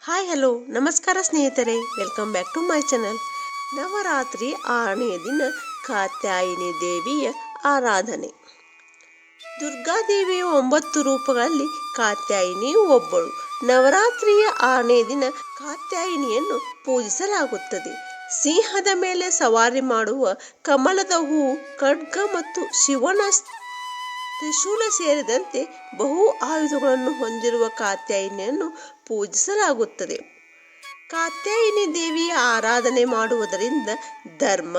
Hi hello ನಮಸ್ಕಾರ ಸ್ನೇಹಿತರೆ, welcome back to my channel. Navaratri 6ನೇ ದಿನ ಕಾತ್ಯಾಯಿನಿ ದೇವಿಯ ಆರಾಧನೆ. ದುರ್ಗಾದೇವಿಯ 9 ರೂಪಗಳಲ್ಲಿ ಕಾತ್ಯಾಯಿನಿಯು ಒಬ್ಬಳು. ನವರಾತ್ರಿಯ 6ನೇ ದಿನ ಕಾತ್ಯಾಯಿನಿಯನ್ನು ಪೂಜಿಸಲಾಗುತ್ತದೆ. ಸಿಂಹದ ಮೇಲೆ ಸವಾರಿ ಮಾಡುವ ಕಮಲದ ಹೂವು, ಖಡ್ಗ ಮತ್ತು ಶಿವನ ತ್ರಿಶೂಲ ಸೇರಿದಂತೆ ಬಹು ಆಯುಧಗಳನ್ನು ಹೊಂದಿರುವ ಕಾತ್ಯಾಯಿನಿಯನ್ನು ಪೂಜಿಸಲಾಗುತ್ತದೆ. ಕಾತ್ಯಾಯಿನಿ ದೇವಿಯ ಆರಾಧನೆ ಮಾಡುವುದರಿಂದ ಧರ್ಮ,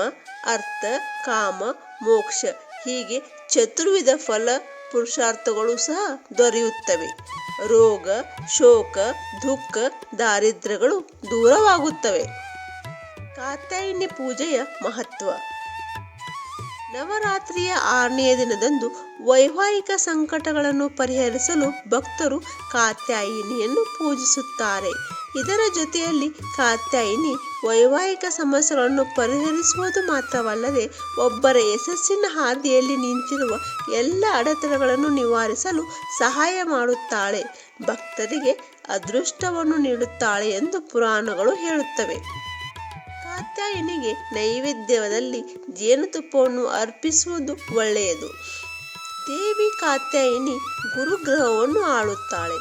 ಅರ್ಥ, ಕಾಮ, ಮೋಕ್ಷ ಹೀಗೆ ಚತುರ್ವಿಧ ಫಲ ಪುರುಷಾರ್ಥಗಳು ಸಹ ದೊರೆಯುತ್ತವೆ. ರೋಗ, ಶೋಕ, ದುಃಖ, ದಾರಿದ್ರ್ಯಗಳು ದೂರವಾಗುತ್ತವೆ. ಕಾತ್ಯಾಯಿನಿ ಪೂಜೆಯ ಮಹತ್ವ. ನವರಾತ್ರಿಯ 6ನೇ ದಿನದಂದು ವೈವಾಹಿಕ ಸಂಕಟಗಳನ್ನು ಪರಿಹರಿಸಲು ಭಕ್ತರು ಕಾತ್ಯಾಯಿನಿಯನ್ನು ಪೂಜಿಸುತ್ತಾರೆ. ಇದರ ಜೊತೆಯಲ್ಲಿ ಕಾತ್ಯಾಯಿನಿ ವೈವಾಹಿಕ ಸಮಸ್ಯೆಗಳನ್ನು ಪರಿಹರಿಸುವುದು ಮಾತ್ರವಲ್ಲದೆ ಒಬ್ಬರ ಯಶಸ್ಸಿನ ಹಾದಿಯಲ್ಲಿ ನಿಂತಿರುವ ಎಲ್ಲ ಅಡೆತಡೆಗಳನ್ನು ನಿವಾರಿಸಲು ಸಹಾಯ ಮಾಡುತ್ತಾಳೆ, ಭಕ್ತರಿಗೆ ಅದೃಷ್ಟವನ್ನು ನೀಡುತ್ತಾಳೆ ಎಂದು ಪುರಾಣಗಳು ಹೇಳುತ್ತವೆ. ಕಾತ್ಯಾಯಿನಿಗೆ ನೈವೇದ್ಯದಲ್ಲಿ ಜೇನುತುಪ್ಪವನ್ನು ಅರ್ಪಿಸುವುದು ಒಳ್ಳೆಯದು. ದೇವಿ ಕಾತ್ಯಾಯಿನಿ ಗುರುಗ್ರಹವನ್ನು ಆಳುತ್ತಾಳೆ.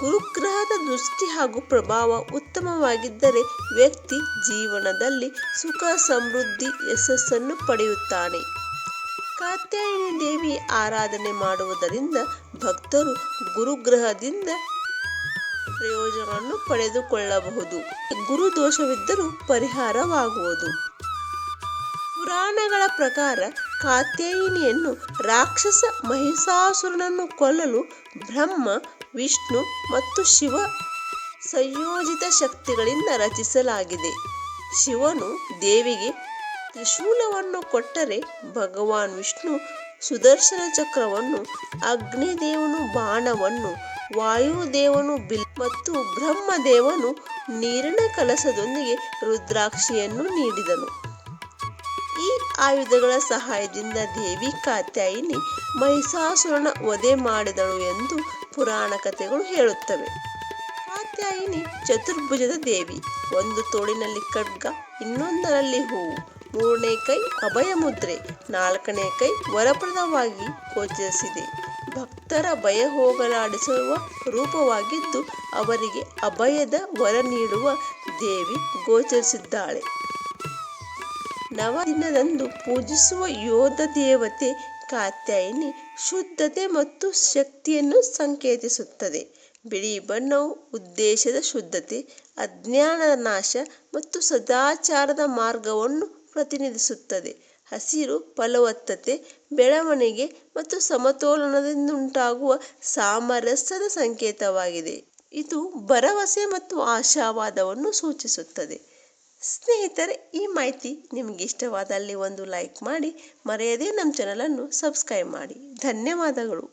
ಗುರುಗ್ರಹದ ದೃಷ್ಟಿ ಹಾಗೂ ಪ್ರಭಾವ ಉತ್ತಮವಾಗಿದ್ದರೆ ವ್ಯಕ್ತಿ ಜೀವನದಲ್ಲಿ ಸುಖ, ಸಮೃದ್ಧಿ, ಯಶಸ್ಸನ್ನು ಪಡೆಯುತ್ತಾನೆ. ಕಾತ್ಯಾಯಿನಿ ದೇವಿ ಆರಾಧನೆ ಮಾಡುವುದರಿಂದ ಭಕ್ತರು ಗುರುಗ್ರಹದಿಂದ ಪ್ರಯೋಜನವನ್ನು ಪಡೆದುಕೊಳ್ಳಬಹುದು. ಗುರು ದೋಷವಿದ್ದರೂ ಪರಿಹಾರವಾಗುವುದು. ಪುರಾಣಗಳ ಪ್ರಕಾರ ಕಾತ್ಯಾಯಿನಿಯನ್ನು ರಾಕ್ಷಸ ಮಹಿಷಾಸುರನನ್ನು ಕೊಲ್ಲಲು ಬ್ರಹ್ಮ, ವಿಷ್ಣು ಮತ್ತು ಶಿವ ಸಂಯೋಜಿತ ಶಕ್ತಿಗಳಿಂದ ರಚಿಸಲಾಗಿದೆ. ಶಿವನು ದೇವಿಗೆ ತ್ರಿಶೂಲವನ್ನು ಕೊಟ್ಟರೆ, ಭಗವಾನ್ ವಿಷ್ಣು ಸುದರ್ಶನ ಚಕ್ರವನ್ನು, ಅಗ್ನಿದೇವನು ಬಾಣವನ್ನು, ವಾಯುದೇವನು ಬಿಲ್ ಮತ್ತು ಬ್ರಹ್ಮದೇವನು ನೀರಿನ ಕಲಶದೊಂದಿಗೆ ರುದ್ರಾಕ್ಷಿಯನ್ನು ನೀಡಿದನು. ಈ ಆಯುಧಗಳ ಸಹಾಯದಿಂದ ದೇವಿ ಕಾತ್ಯಾಯಿನಿ ಮಹಿಷಾಸುರನ ವಧೆ ಮಾಡಿದಳು ಎಂದು ಪುರಾಣ ಕಥೆಗಳು ಹೇಳುತ್ತವೆ. ಕಾತ್ಯಾಯಿನಿ ಚತುರ್ಭುಜದ ದೇವಿ. ಒಂದು ತೋಳಿನಲ್ಲಿ ಖಡ್ಗ, ಇನ್ನೊಂದರಲ್ಲಿ ಹೂವು, 3ನೇ ಕೈ ಅಭಯ ಮುದ್ರೆ, 4ನೇ ಕೈ ವರಪ್ರದವಾಗಿ ಗೋಚರಿಸಿದೆ. ಭಕ್ತರ ಭಯ ಹೋಗಲಾಡಿಸುವ ರೂಪವಾಗಿದ್ದು ಅವರಿಗೆ ಅಭಯದ ವರ ನೀಡುವ ದೇವಿ ಗೋಚರಿಸಿದ್ದಾಳೆ. ನವದಿನದಂದು ಪೂಜಿಸುವ ಯೋಧ ದೇವತೆ ಕಾತ್ಯಾಯಿನಿ ಶುದ್ಧತೆ ಮತ್ತು ಶಕ್ತಿಯನ್ನು ಸಂಕೇತಿಸುತ್ತದೆ. ಬಿಳಿ ಬಣ್ಣವು ಉದ್ದೇಶದ ಶುದ್ಧತೆ, ಅಜ್ಞಾನದ ನಾಶ ಮತ್ತು ಸದಾಚಾರದ ಮಾರ್ಗವನ್ನು ಪ್ರತಿನಿಧಿಸುತ್ತದೆ. ಹಸಿರು ಫಲವತ್ತತೆ, ಬೆಳವಣಿಗೆ ಮತ್ತು ಸಮತೋಲನದಿಂದುಂಟಾಗುವ ಸಾಮರಸ್ಯದ ಸಂಕೇತವಾಗಿದೆ. ಇದು ಭರವಸೆ ಮತ್ತು ಆಶಾವಾದವನ್ನು ಸೂಚಿಸುತ್ತದೆ. ಸ್ನೇಹಿತರೆ, ಈ ಮಾಹಿತಿ ನಿಮಗೆ ಇಷ್ಟವಾದಲ್ಲಿ ಒಂದು ಲೈಕ್ ಮಾಡಿ, ಮರೆಯದೇ ನಮ್ಮ ಚಾನಲನ್ನು ಸಬ್ಸ್ಕ್ರೈಬ್ ಮಾಡಿ. ಧನ್ಯವಾದಗಳು.